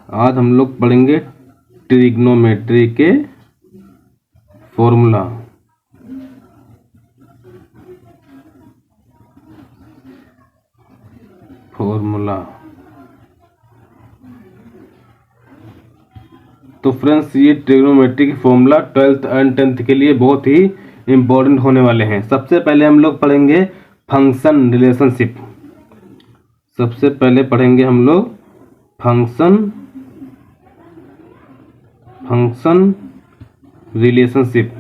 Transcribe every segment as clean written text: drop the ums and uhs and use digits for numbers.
आज हम लोग पढ़ेंगे ट्रिग्नोमेट्री के फॉर्मूला। तो फ्रेंड्स, ये ट्रिग्नोमेट्री की फॉर्मूला 12th एंड 10th के लिए बहुत ही इम्पोर्टेंट होने वाले हैं। सबसे पहले हम लोग पढ़ेंगे फंक्शन रिलेशनशिप। सबसे पहले पढ़ेंगे हम लोग फंक्शन रिलेशनशिप।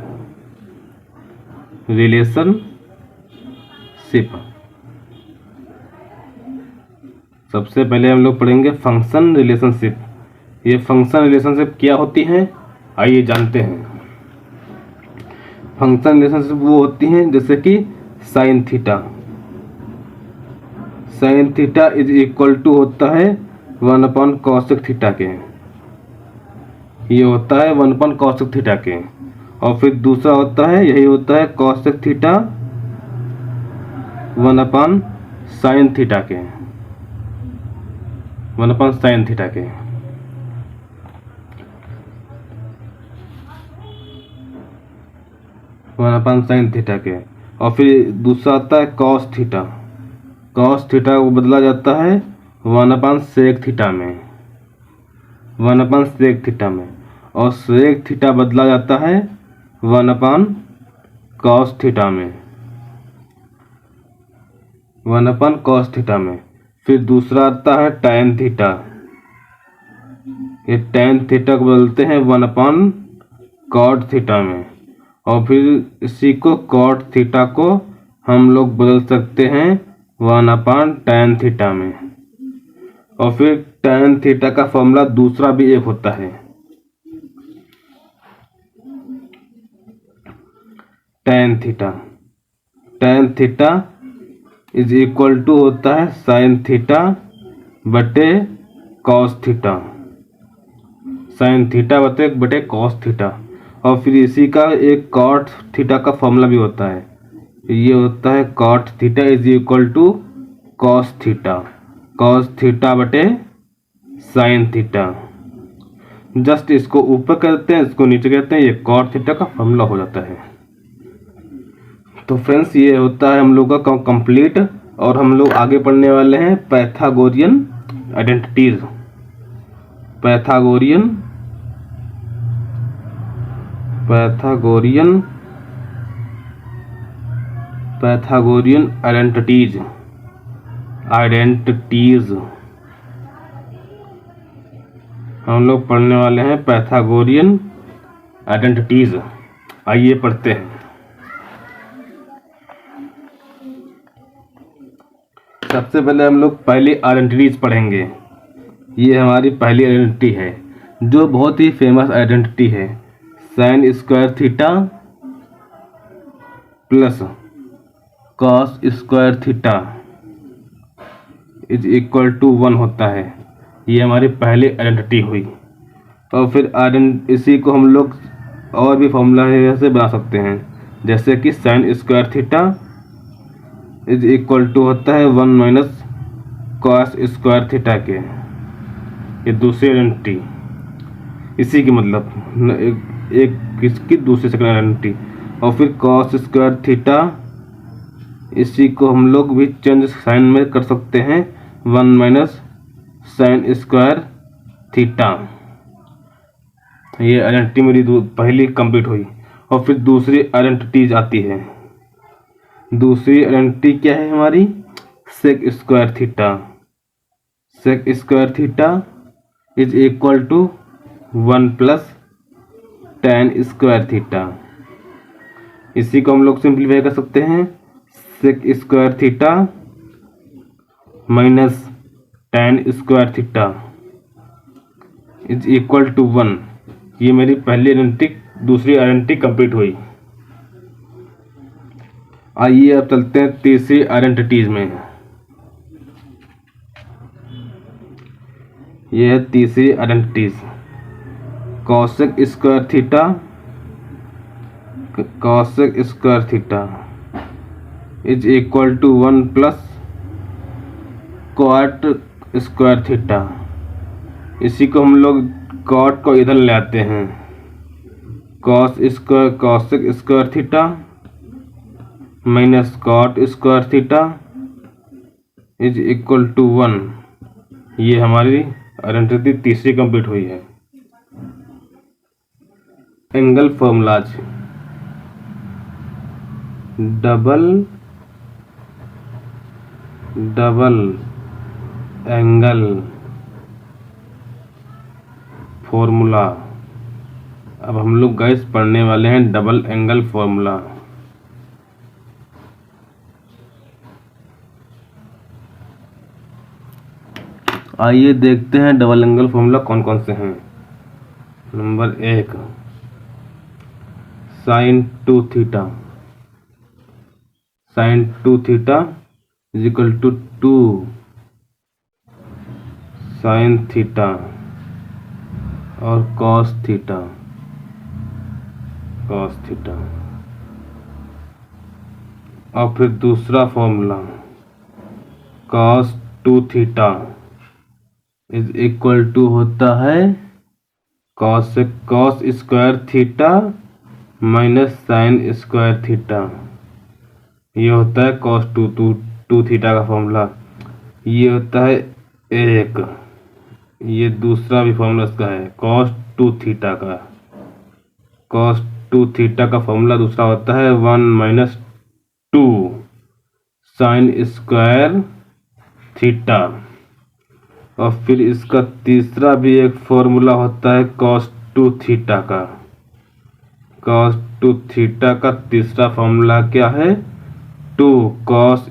सबसे पहले हम लोग पढ़ेंगे फंक्शन रिलेशनशिप। ये फंक्शन रिलेशनशिप क्या होती हैं, आइए जानते हैं। फंक्शन रिलेशनशिप वो होती हैं जैसे कि sine theta is equal to होता है 1/cos थीटा के। ये होता है 1/cos थीटा के। और फिर दूसरा होता है, यही होता है cos थीटा 1/sin थीटा के। 1/sin थीटा के। और फिर दूसरा आता है cos थीटा। cos थीटा को बदला जाता है 1/sec थीटा में। 1/sec थीटा में। और sec थीटा बदला जाता है 1/cos थीटा में। 1/cos थीटा में। फिर दूसरा आता है tan थीटा। ये tan थीटा को बदलते हैं 1/cot थीटा में। और फिर इसी को cot थीटा को हम लोग बदल सकते हैं 1/tan थीटा में। और फिर tan थीटा का फॉर्मूला दूसरा भी एक होता है, tan theta is equal to होता है sin थीटा बटे cos थीटा। sin थीटा बटे cos थीटा। और फिर इसी का एक cot थीटा का फॉर्मूला भी होता है। ये होता है cot theta is equal to cos theta बटे sin थीटा। जस्ट इसको ऊपर करते हैं, इसको नीचे करते हैं, ये cot थीटा का फॉर्मूला हो जाता है। तो फ्रेंड्स, ये होता है हम लोग का कंप्लीट। और हम लोग आगे पढ़ने वाले हैं पैथागोरियन आइडेंटिटीज। पैथागोरियन आइडेंटिटीज हम लोग पढ़ने वाले हैं पैथागोरियन आइडेंटिटीज। आइए पढ़ते हैं। सबसे पहले हम लोग पहली आइडेंटिटीज पढ़ेंगे। ये हमारी पहली आइडेंटिटी है जो बहुत ही फेमस आइडेंटिटी है। sin square theta plus cos square theta is equal to 1 होता है। ये हमारी पहली आइडेंटिटी हुई। और फिर इसी को हम लोग और भी फॉर्मूला से बना सकते हैं, जैसे कि sin square theta is equal to होता है 1 - cos स्क्वायर थीटा के। ये दूसरी आइडेंटिटी, इसी की मतलब एक किसकी दूसरी सेकंड आइडेंटिटी। और फिर cos स्क्वायर थीटा, इसी को हम लोग भी चेंज साइन में कर सकते हैं 1 - sin स्क्वायर थीटा। ये आइडेंटिटी मेरी पहली कंप्लीट हुई। और फिर दूसरी आइडेंटिटीज आती है। दूसरी आइडेंटिटी क्या है हमारी, sec square theta is equal to 1 + tan square theta. इसी को हम लोग सिंप्लीफाई कर सकते हैं, sec square theta minus tan square theta is equal to 1। ये मेरी पहली आइडेंटिटी, दूसरी आइडेंटिटी कंप्लीट हुई। आइए अब चलते हैं तीसरी आइडेंटिटीज में। यह है तीसरी identities, cosec square theta is equal to 1 + cot square theta इसी को हम लोग कॉट को इधर ले आते हैं, cos square cosec square theta minus cot square theta is equal to 1। ये हमारी आइडेंटिटी तीसरी कंप्लीट हुई है। Angle formulas, double angle formula. अब हम लोग गाइस पढ़ने वाले हैं डबल एंगल फॉर्मूला। आइए देखते हैं डबल एंगल फॉर्मूला कौन कौन से हैं। Number 1 sine 2 theta, sine 2 theta is equal to 2 sine theta और कॉस थीटा, कॉस थीटा। और फिर दूसरा formula cos 2 theta is equal to होता है cos square theta minus sine square theta. ये होता है कॉस 2 थीटा का फॉर्मूला। ये होता है एक, ये दूसरा भी फॉर्मूला इसका है कॉस 2 थीटा का। कॉस 2 थीटा का फॉर्मूला दूसरा होता है 1 माइनस 2 साइन स्क्वायर थीटा। और फिर इसका तीसरा भी एक फॉर्मूला होता है कॉस 2 थीटा का। कॉस 2 थीटा का तीसरा फॉर्मूला क्या है 2 कॉस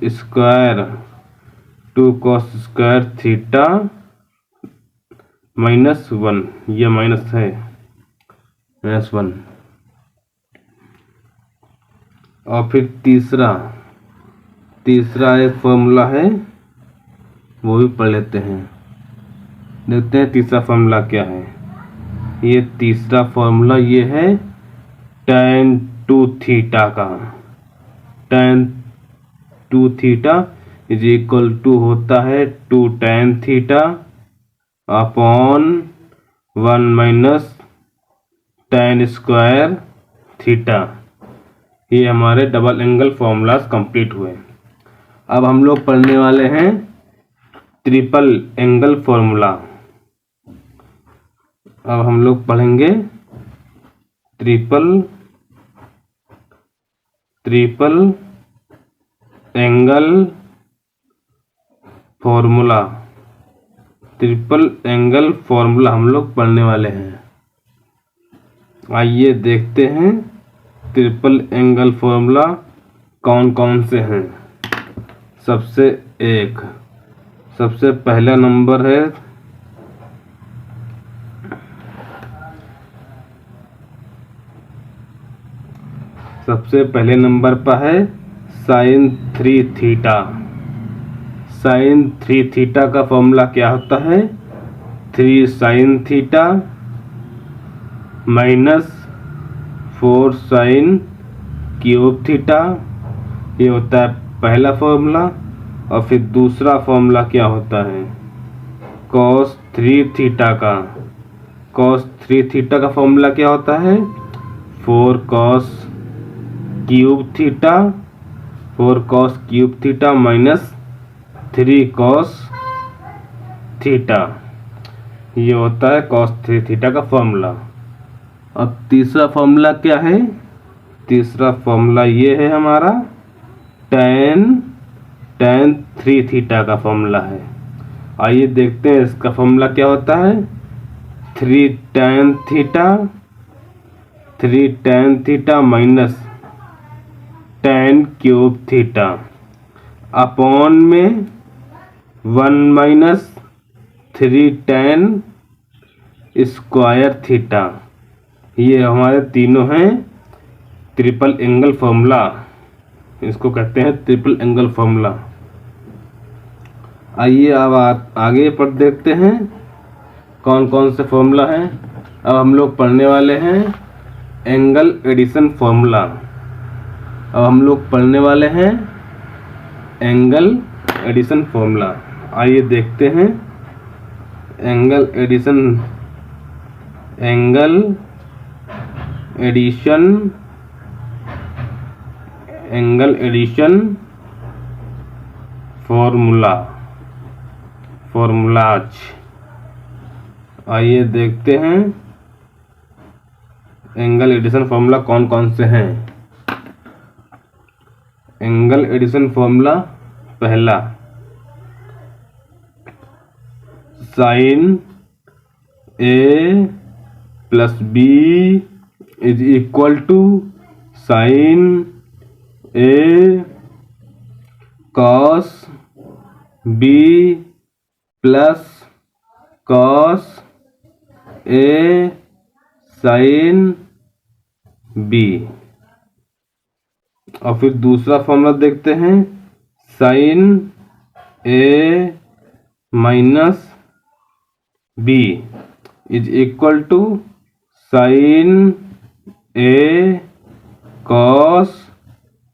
स्क्वायर थीटा माइनस 1। ये माइनस है, माइनस 1। और फिर तीसरा एक फॉर्मूला है, वो भी पढ़ लेते हैं। देखते हैं तीसरा फॉर्मूला क्या है। ये तीसरा फॉर्मूला ये है tan 2 थीटा का। tan 2 theta is equal to होता है 2 tan theta upon 1 minus tan square theta. ये हमारे डबल एंगल फॉर्मूलाज कंप्लीट हुए। अब हम लोग पढ़ने वाले हैं ट्रिपल एंगल फॉर्मूला। अब हम लोग पढ़ेंगे triple angle formula. Triple angle formula हम लोग पढ़ने वाले हैं। आइए देखते हैं ट्रिपल एंगल फॉर्मूला कौन कौन से हैं। सबसे पहला नंबर है सबसे पहले नंबर पर है साइन 3 थीटा। साइन 3 थीटा का फॉर्मूला क्या होता है 3 sine theta minus 4 sine cube theta. ये होता है पहला फॉर्मूला। और फिर दूसरा फॉर्मूला क्या होता है कॉस 3 थीटा का। कॉस 3 थीटा का फॉर्मूला क्या होता है 4 cos cube theta minus 3 cos theta. ये होता है कॉस 3 थीटा का फॉर्मूला। अब तीसरा फॉर्मूला क्या है तीसरा फॉर्मूला ये है हमारा tan 3 थीटा का फॉर्मूला है। आइए देखते हैं इसका फॉर्मूला क्या होता है 3 tan theta minus tan cube theta upon में 1 माइनस 3 tan स्क्वायर थीटा। ये हमारे तीनों हैं ट्रिपल एंगल फॉर्मूला। इसको कहते हैं ट्रिपल एंगल फॉर्मूला। आइए अब आगे पर देखते हैं कौन कौन से फॉर्मूला हैं। अब हम लोग पढ़ने वाले हैं एंगल एडिशन फॉर्मूला। अब हम लोग पढ़ने वाले हैं एंगल एडिशन फॉर्मूला। आइए देखते हैं एंगल एडिशन फॉर्मूलाज। आइए देखते हैं एंगल एडिशन फॉर्मूला कौन कौन से हैं। एंगल एडिशन फॉर्मूला पहला, sine A plus B is equal to sine A cos B plus cos A sine B. और फिर दूसरा फॉर्मूला देखते हैं, sine A minus B is equal to sine A cos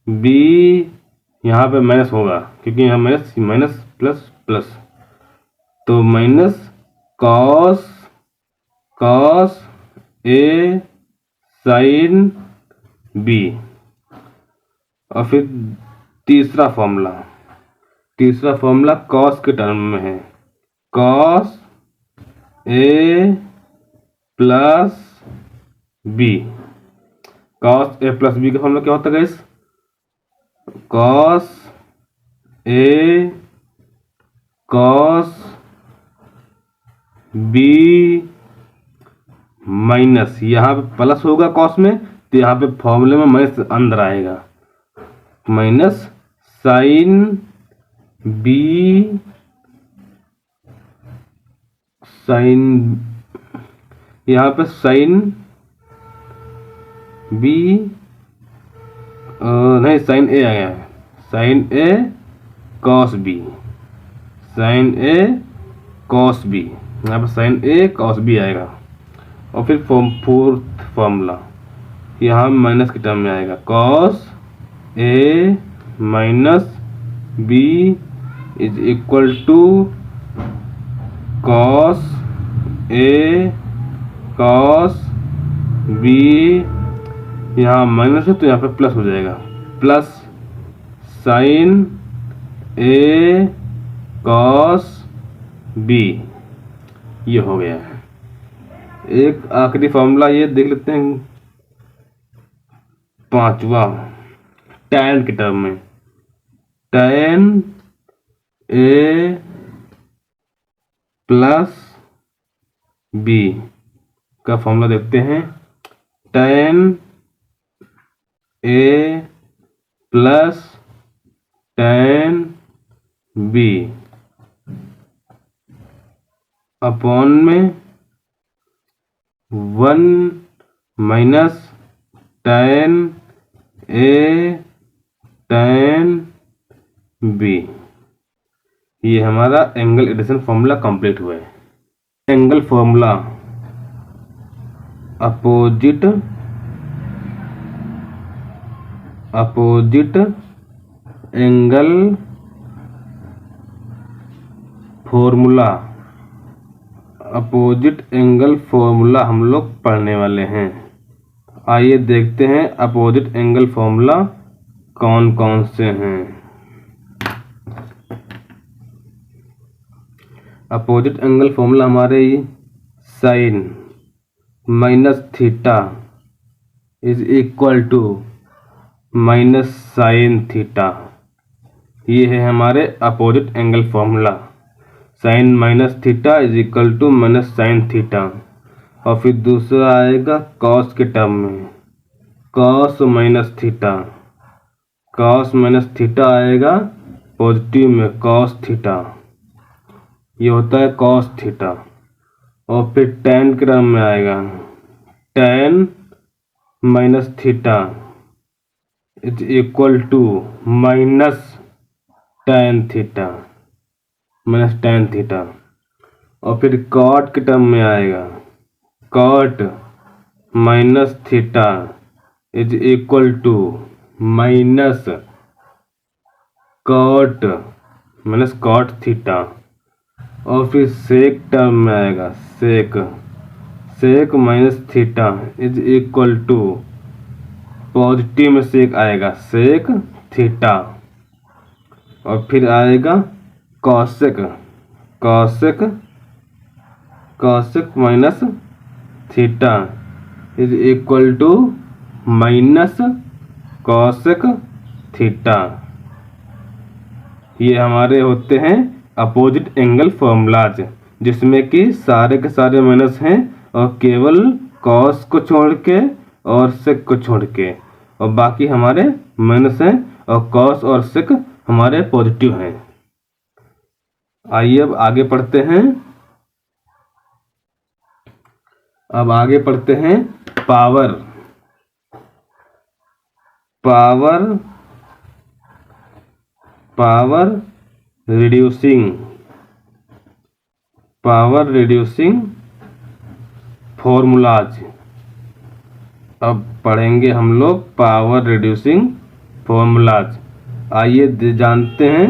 B. यहाँ पे minus होगा क्योंकि यहाँ माइनस माइनस प्लस प्लस, तो minus cos A sine B. और फिर तीसरा फॉर्मूला कॉस के टर्म में है, cos A plus B. Cos A plus B का फॉर्मूला क्या होता है guys? Cos A cos B minus, यहाँ पे प्लस होगा कॉस में तो यहाँ पे फॉर्मूले में माइनस अंदर आएगा, माइनस साइन बी यहाँ पे साइन बी नहीं साइन ए आ गया है, साइन ए कॉस बी, यहाँ पे साइन ए कॉस बी आएगा। और फिर फोर्थ फॉर्मूला यहाँ माइनस के टर्म में आएगा, cos A minus B is equal to cos A cos B. यहाँ माइनस है तो यहाँ पे प्लस हो जाएगा, plus sine A cos B. ये हो गया है। एक आखिरी फॉर्मूला ये देख लेते हैं, पांचवा, टैन के टर्म में, टैन ए प्लस बी का फॉर्मूला देखते हैं, tan A plus tan B upon में 1 minus tan A tan B. ये हमारा एंगल एडिशन फॉर्मूला कंप्लीट हुआ है। Angle formula, opposite angle formula, opposite angle formula हम लोग पढ़ने वाले हैं। आइए देखते हैं अपोजिट एंगल फॉर्मूला कौन कौन से हैं। अपोजिट एंगल फॉर्मूला हमारे sine minus theta is equal to minus sine theta. ये है हमारे opposite angle formula, sine minus theta is equal to minus sine theta. और फिर दूसरा आएगा कॉस के टर्म में, कॉस माइनस थीटा आएगा पॉजिटिव में, कॉस थीटा, ये होता है कॉस थीटा। और फिर टैन के टर्म में आएगा, tan minus theta is equal to minus tan theta, और फिर कॉट के टर्म में आएगा, cot minus theta is equal to minus cot theta. और फिर सेक टर्म में आएगा, sec minus theta is equal to, positive में सेक आएगा सेक थीटा, और फिर आएगा cosec minus theta is equal to minus cosec theta. ये हमारे होते हैं अपोजिट एंगल फॉर्मूलाज, जिसमें कि सारे के सारे माइनस हैं और केवल कॉस को छोड़ के और सेक को छोड़ के, और बाकी हमारे माइनस हैं और कॉस और सेक हमारे पॉजिटिव हैं। आइए अब आगे पढ़ते हैं। Power reducing formulas. अब पढ़ेंगे हम लोग पावर रिड्यूसिंग फॉर्मूलाज। आइए जानते हैं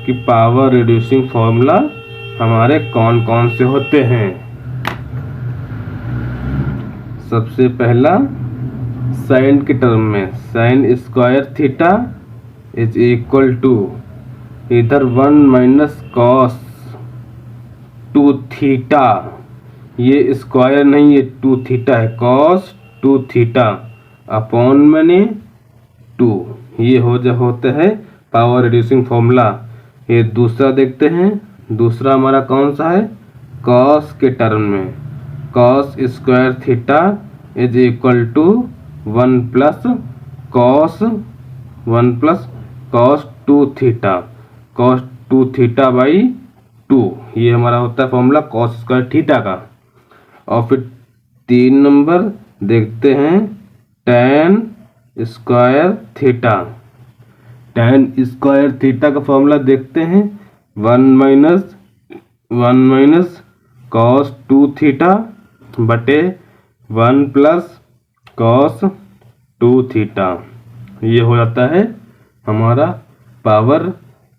कि पावर रिड्यूसिंग फॉर्मूला हमारे कौन कौन से होते हैं। सबसे पहला साइन के टर्म में, sine square theta is equal to इधर 1 माइनस कॉस 2 थीटा, ये स्क्वायर नहीं, ये 2 थीटा है, कॉस 2 थीटा अपॉन मैंने 2, ये होता है पावर रिड्यूसिंग फॉर्मूला। ये दूसरा देखते हैं, दूसरा हमारा कौन सा है, कॉस के टर्म में, cos square theta is equal to 1 plus cos 2 theta, cos 2 theta by 2, ये हमारा होता है फॉर्मूला कॉस स्क्वायर थीटा का। और फिर 3 नंबर देखते हैं tan square theta. tan square theta का फॉर्मूला देखते हैं 1 माइनस कॉस 2 थीटा बटे 1 प्लस कॉस 2 थीटा, ये हो जाता है हमारा पावर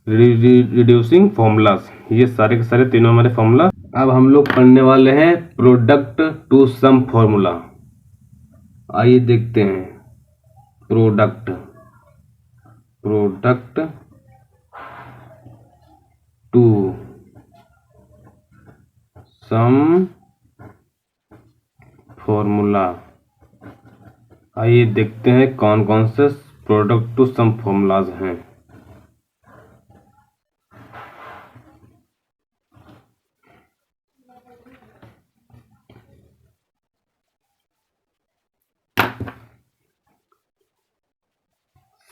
रिड्यूसिंग फॉर्मूलाज। ये सारे के सारे तीनों हमारे फॉर्मूला। अब हम लोग पढ़ने वाले हैं प्रोडक्ट टू सम फॉर्मूला। आइए देखते हैं प्रोडक्ट टू सम फॉर्मूला। आइए देखते हैं कौन कौन से प्रोडक्ट टू सम फॉर्मूलाज हैं।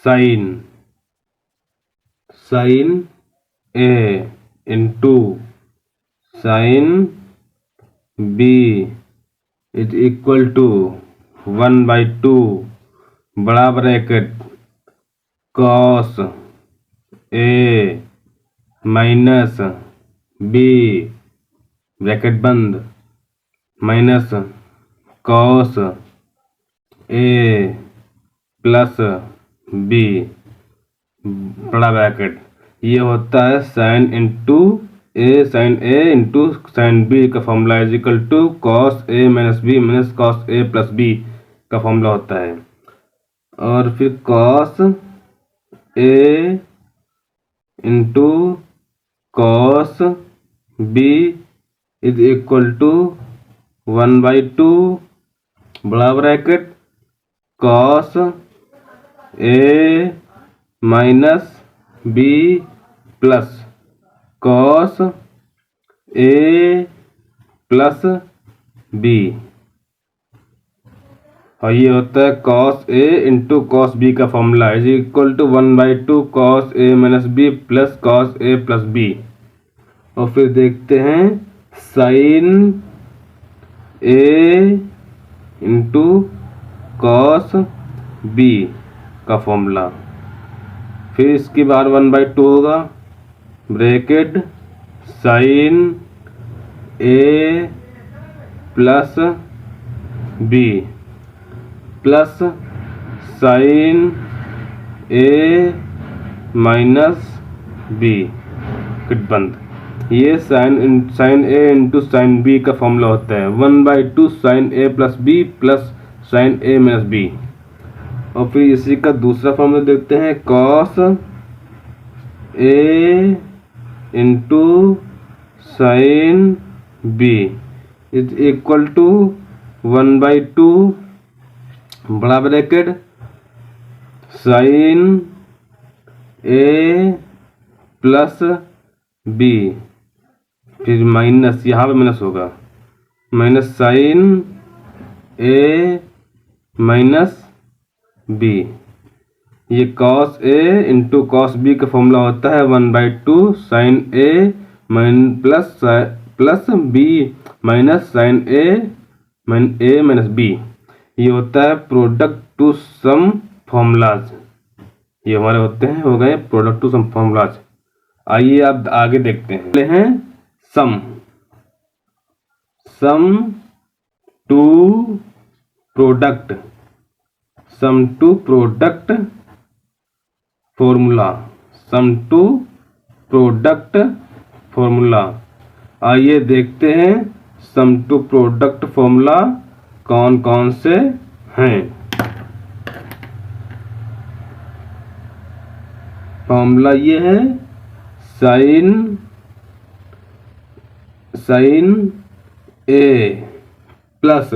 Sine A into sine B is equal to 1/2 बड़ा bracket cos A minus B bracket बंद minus cos A plus B बड़ा ब्रैकेट, ये होता है sine A into sine B का formula is equal to cos A minus B minus cos A plus B का formula होता है। और फिर cos A into cos B is equal to 1/2 बड़ा bracket cos A minus B plus cos A plus B, और ये होता है cos A into cos B का formula is equal to 1/2 cos A minus B plus cos A plus B. और फिर देखते हैं sine A into cos B का फॉर्मूला, फिर इसकी बार 1/2 होगा bracket sine A plus B plus sine A minus B किट बंद। ये sine A into sine B का फॉर्मूला होता है 1/2 sine A plus B plus sine A minus B. और फिर इसी का दूसरा फॉर्मूला देखते हैं cos A into sine B is equal to 1/2 बड़ा bracket sine A plus B, फिर माइनस, यहाँ पे माइनस होगा, minus sine A minus B. ये cos A into cos B का फॉर्मूला होता है 1/2 sine A plus B minus sine A minus B. ये होता है प्रोडक्ट टू सम फॉर्मूलाज। ये हमारे होते हैं, हो गए प्रोडक्ट टू सम फॉर्मूलाज। आइए अब आगे देखते हैं sum to product formula, sum to product formula. आइए देखते हैं सम टू प्रोडक्ट फॉर्मूला कौन कौन से हैं। फॉर्मूला ये है sine A plus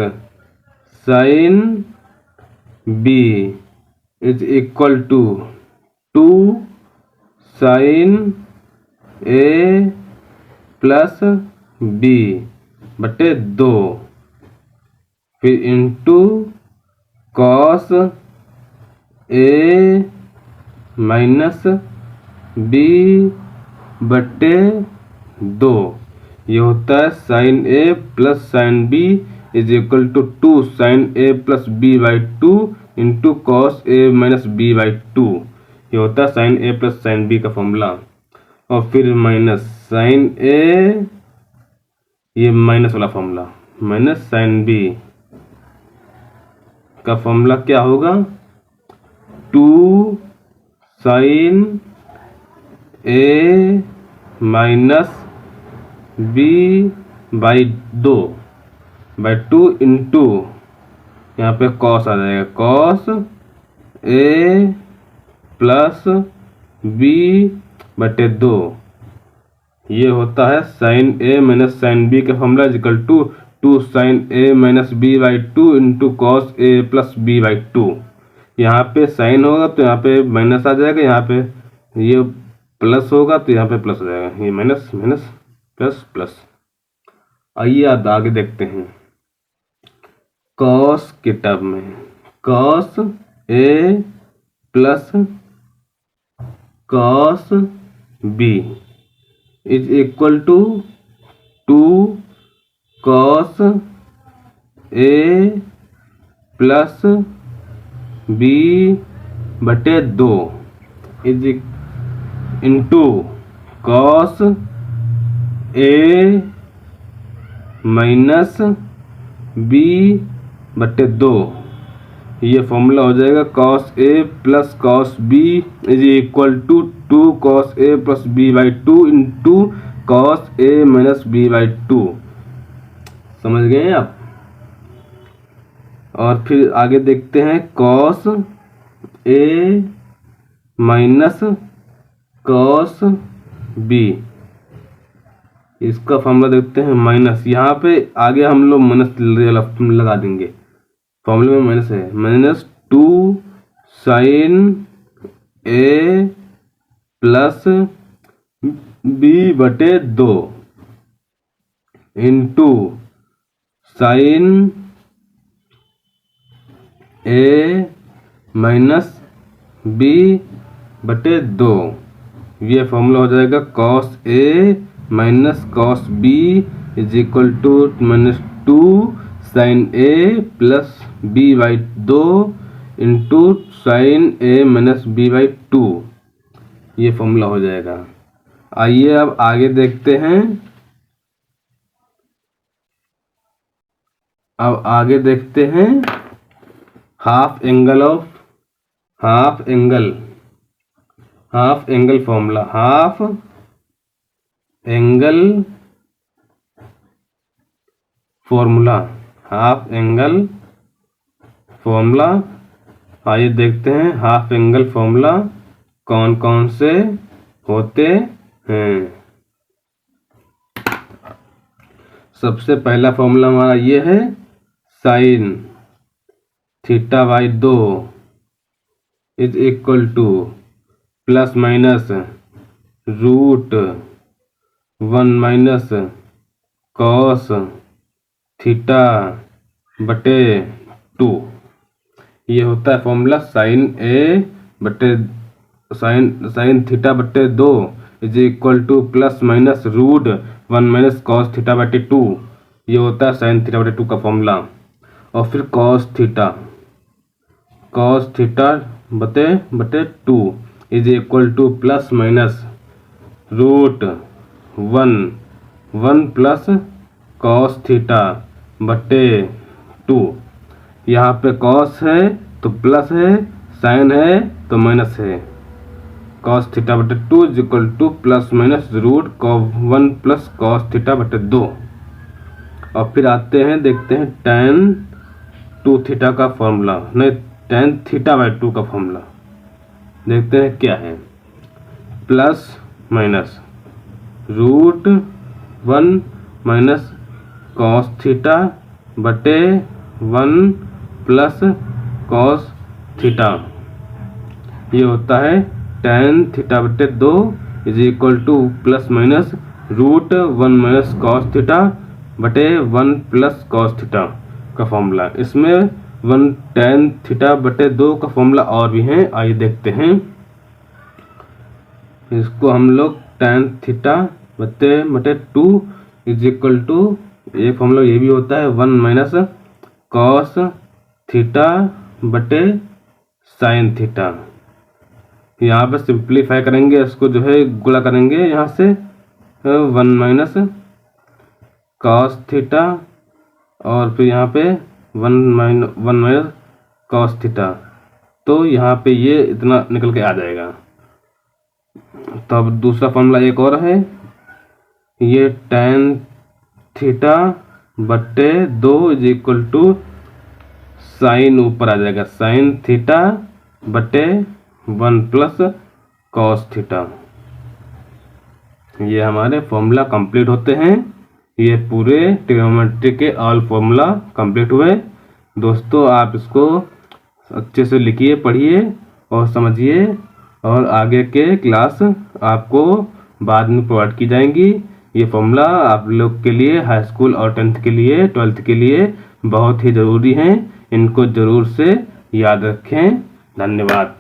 sine B is equal to 2 sine A plus B बटे 2, फिर into cos A minus B बटे 2। ये होता है sine A plus sine B is equal to 2 sine A plus B by 2 into cos A minus B by 2। ये होता है sine A plus sine B का फॉर्मूला। और फिर माइनस साइन ए, ये माइनस वाला फॉर्मूला, माइनस साइन बी का formula क्या होगा 2 sine A minus B by 2 into, यहाँ पे कॉस आ जाएगा, कॉस ए प्लस बी बटे 2। ये होता है sine A minus sine B का formula equal to 2 sine A minus B by 2 into cos A plus B by 2। यहाँ पे साइन होगा तो यहाँ पे माइनस आ जाएगा, यहाँ पे ये प्लस होगा तो यहाँ पे प्लस हो जाएगा, ये माइनस माइनस प्लस प्लस। आइए अब आगे देखते हैं कॉस के टर्म में, cos A plus cos B is equal to 2 cos A plus B बटे 2 is into cos A minus B बटे 2। ये फॉर्मूला हो जाएगा cos A plus cos B is equal to 2 cos A plus B by 2 into cos A minus B by 2। समझ गए आप। और फिर आगे देखते हैं cos A minus cos B, इसका फॉर्मूला देखते हैं माइनस, यहाँ पे आगे हम लोग माइनस लगा देंगे, फॉर्मूले में माइनस है, minus 2 sine A plus B बटे 2 into sine A minus B बटे 2। ये फॉर्मूला हो जाएगा cos A minus cos B is equal to minus 2 sine A plus B by 2 into sine A minus B by 2। ये formula हो जाएगा। आइए अब आगे देखते हैं। अब आगे देखते हैं half angle formula, half angle formula, half angle formula. आइए देखते हैं हाफ एंगल फॉर्मूला कौन कौन से होते हैं। सबसे पहला फॉर्मूला हमारा ये है, sine theta by 2 is equal to plus minus root 1 minus cos theta बटे 2। ये होता है फॉर्मूला साइन ए बटे साइन थीटा बटे 2 is equal to plus minus root 1 minus cos theta बटे 2। ये होता है साइन थीटा बटे 2 का फॉर्मूला। और फिर कॉस थीटा बटे 2 is equal to plus minus root 1 plus cos theta बटे 2। यहाँ पे कॉस है तो प्लस है, साइन है तो माइनस है। कॉस थीटा बटे 2 is equal to plus minus root 1 plus cos theta बटे 2। और फिर आते हैं, देखते हैं tan 2 थीटा का फॉर्मूला, नहीं tan थीटा बाई 2 का फॉर्मूला। देखते हैं क्या है, plus minus root 1 minus cos theta बटे 1 प्लस कॉस थीटा। ये होता है tan थीटा बटे 2 is equal to plus minus root 1 minus cos theta बटे 1 प्लस कॉस थीटा का फॉर्मूला। इसमें 1 tan थीटा बटे 2 का फॉर्मूला और भी है, आइए देखते हैं। इसको हम लोग tan थीटा बटे 2 इज इक्वल टू, ये फॉर्मूला ये भी होता है 1 माइनस कॉस थीटा बटे साइन थीटा। यहाँ पर सिंप्लीफाई करेंगे, इसको जो है गुणा करेंगे यहाँ से 1 माइनस कॉस थीटा और फिर यहाँ पे 1 माइनस कॉस थीटा, तो यहाँ पे ये इतना निकल के आ जाएगा। तो अब दूसरा फॉर्मूला एक और है, ये tan थीटा बटे 2 इज इक्वल टू साइन ऊपर आ जाएगा, साइन थीटा बटे 1 प्लस कॉस थीटा। ये हमारे फॉर्मूला कंप्लीट होते हैं। ये पूरे ट्रिग्नोमेट्री के ऑल फॉर्मूला कंप्लीट हुए। दोस्तों आप इसको अच्छे से लिखिए, पढ़िए और समझिए, और आगे के क्लास आपको बाद में प्रोवाइड की जाएंगी। ये फॉर्मूला आप लोग के लिए हाई स्कूल और 10th के लिए 12th के लिए बहुत ही ज़रूरी हैं। इनको ज़रूर से याद रखें। धन्यवाद।